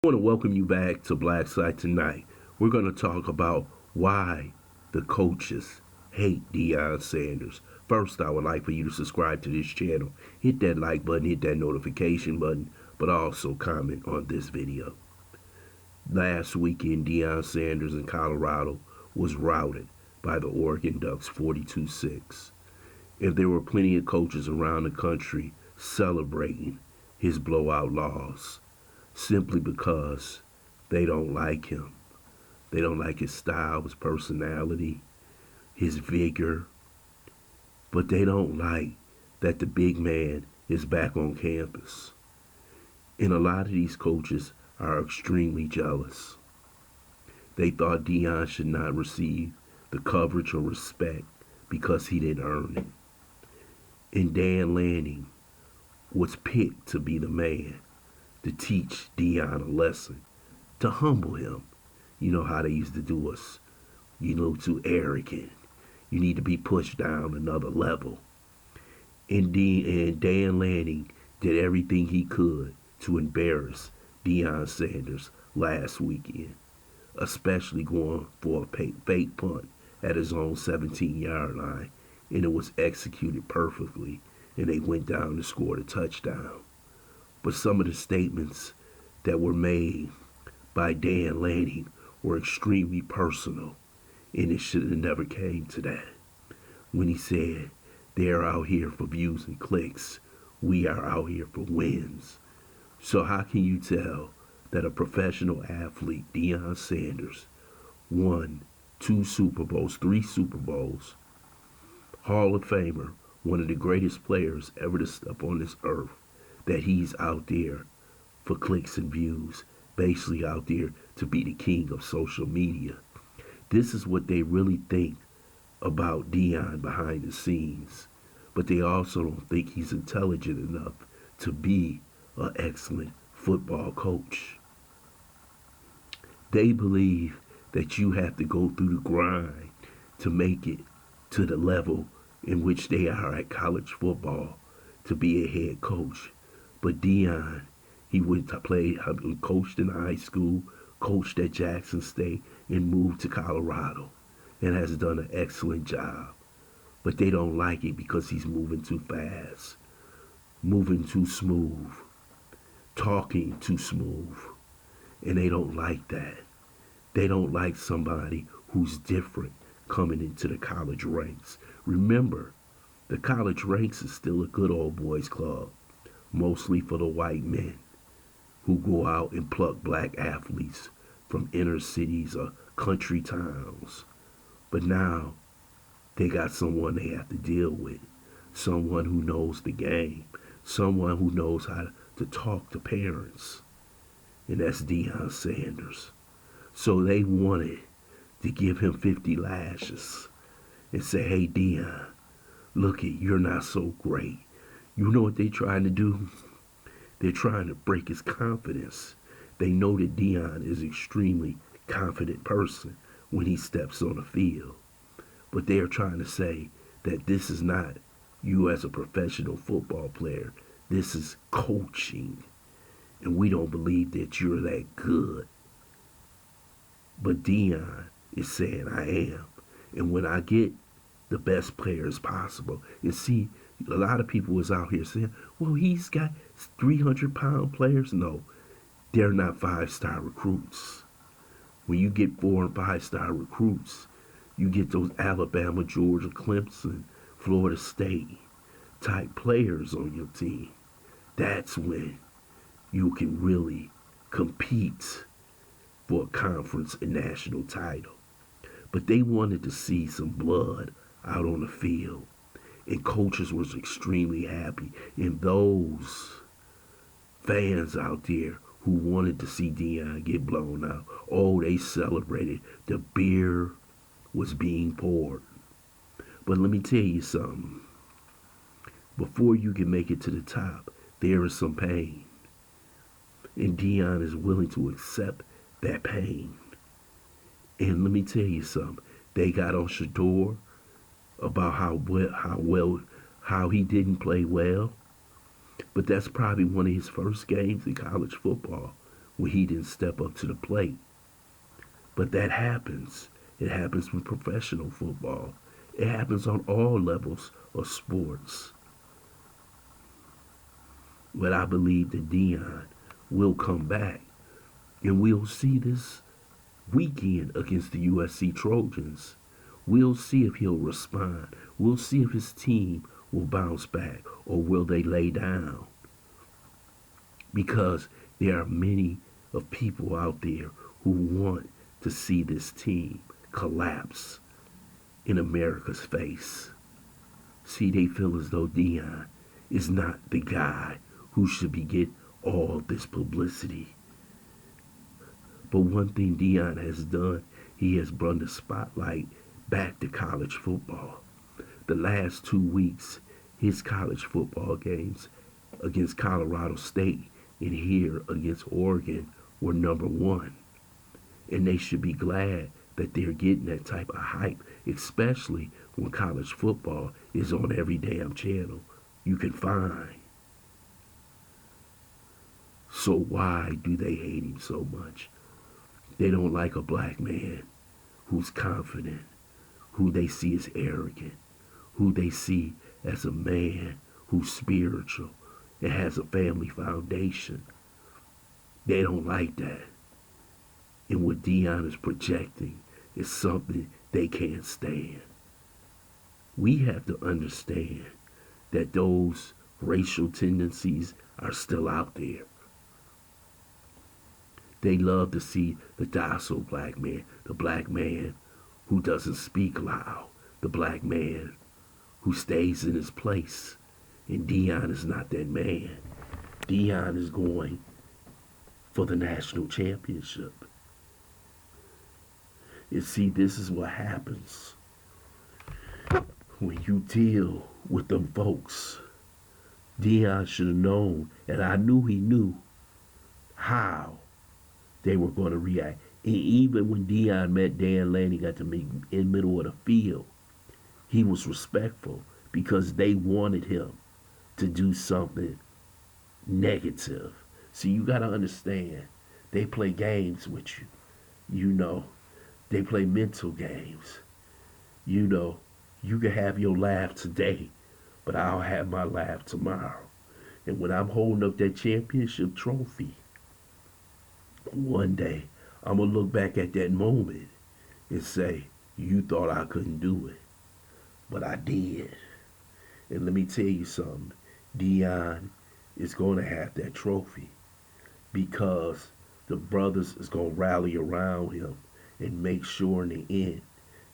I want to welcome you back to Black Side tonight. We're going to talk about why the coaches hate Deion Sanders. First, I would like for you to subscribe to this channel. Hit that like button, hit that notification button, but also comment on this video. Last weekend, Deion Sanders in Colorado was routed by the Oregon Ducks 42-6. And there were plenty of coaches around the country celebrating his blowout loss simply because they don't like him. They don't like his style, his personality, his vigor, but they don't like that the big man is back on campus. And a lot of these coaches are extremely jealous. They thought Deion should not receive the coverage or respect because he didn't earn it. And Dan Lanning was picked to be the man to teach Deion a lesson, to humble him. You know how they used to do us. Too arrogant. You need to be pushed down another level. And Dan Lanning did everything he could to embarrass Deion Sanders last weekend, especially going for a fake punt at his own 17-yard line, and it was executed perfectly, and they went down and scored a touchdown. But some of the statements that were made by Dan Lanning were extremely personal, and it should have never came to that. When he said, they're out here for views and clicks, we are out here for wins. So how can you tell that a professional athlete, Deion Sanders, won 2 Super Bowls, 3 Super Bowls, Hall of Famer, one of the greatest players ever to step on this earth, that he's out there for clicks and views, basically out there to be the king of social media? This is what they really think about Deion behind the scenes, but they also don't think he's intelligent enough to be an excellent football coach. They believe that you have to go through the grind to make it to the level in which they are at college football to be a head coach. But Deion, he went to play, coached in high school, coached at Jackson State, and moved to Colorado, and has done an excellent job. But they don't like it because he's moving too fast, moving too smooth, talking too smooth, and they don't like that. They don't like somebody who's different coming into the college ranks. Remember, the college ranks is still a good old boys club, mostly for the white men who go out and pluck black athletes from inner cities or country towns. But now they got someone they have to deal with, someone who knows the game, someone who knows how to talk to parents, and that's Deion Sanders. So they wanted to give him 50 lashes and say, hey Deion, look it, you're not so great. You know what they're trying to do? They're trying to break his confidence. They know that Deion is an extremely confident person when he steps on the field. But they're trying to say that this is not you as a professional football player. This is coaching. And we don't believe that you're that good. But Deion is saying, I am. And when I get the best players possible, and see, a lot of people was out here saying, well, he's got 300-pound players. No, they're not 5-star recruits. When you get 4 and 5-star recruits, you get those Alabama, Georgia, Clemson, Florida State type players on your team. That's when you can really compete for a conference and national title. But they wanted to see some blood out on the field, and coaches was extremely happy. And those fans out there who wanted to see Deion get blown out, oh, they celebrated. The beer was being poured. But let me tell you something. Before you can make it to the top, there is some pain. And Deion is willing to accept that pain. And let me tell you something. They got on Shador about how he didn't play well. But that's probably one of his first games in college football when he didn't step up to the plate. But that happens. It happens with professional football. It happens on all levels of sports. But I believe that Deion will come back, and we'll see this weekend against the USC Trojans. We'll see if he'll respond. We'll see if his team will bounce back, or will they lay down. Because there are many of people out there who want to see this team collapse in America's face. See, they feel as though Deion is not the guy who should be getting all this publicity. But one thing Deion has done, he has brought the spotlight back to college football. The last 2 weeks, his college football games against Colorado State and here against Oregon were #1. And they should be glad that they're getting that type of hype, especially when college football is on every damn channel you can find. So why do they hate him so much? They don't like a black man who's confident, who they see as arrogant, who they see as a man who's spiritual and has a family foundation. They don't like that. And what Deion is projecting is something they can't stand. We have to understand that those racial tendencies are still out there. They love to see the docile black man, the black man who doesn't speak loud, the black man who stays in his place. And Deion is not that man. Deion is going for the national championship. You see, this is what happens when you deal with them folks. Deion should have known, and I knew he knew how they were going to react. And even when Deion met Dan Lanning at the middle of the field, he was respectful because they wanted him to do something negative. See, you got to understand, they play games with you. You know, they play mental games. You know, you can have your laugh today, but I'll have my laugh tomorrow. And when I'm holding up that championship trophy, one day I'm going to look back at that moment and say, you thought I couldn't do it, but I did. And let me tell you something, Deion is going to have that trophy because the brothers is going to rally around him and make sure in the end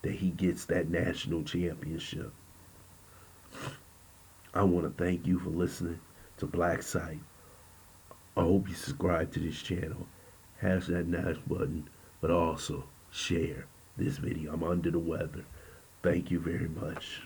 that he gets that national championship. I want to thank you for listening to Black Sight. I hope you subscribe to this channel, hash that nice button, but also share this video. I'm under the weather. Thank you very much.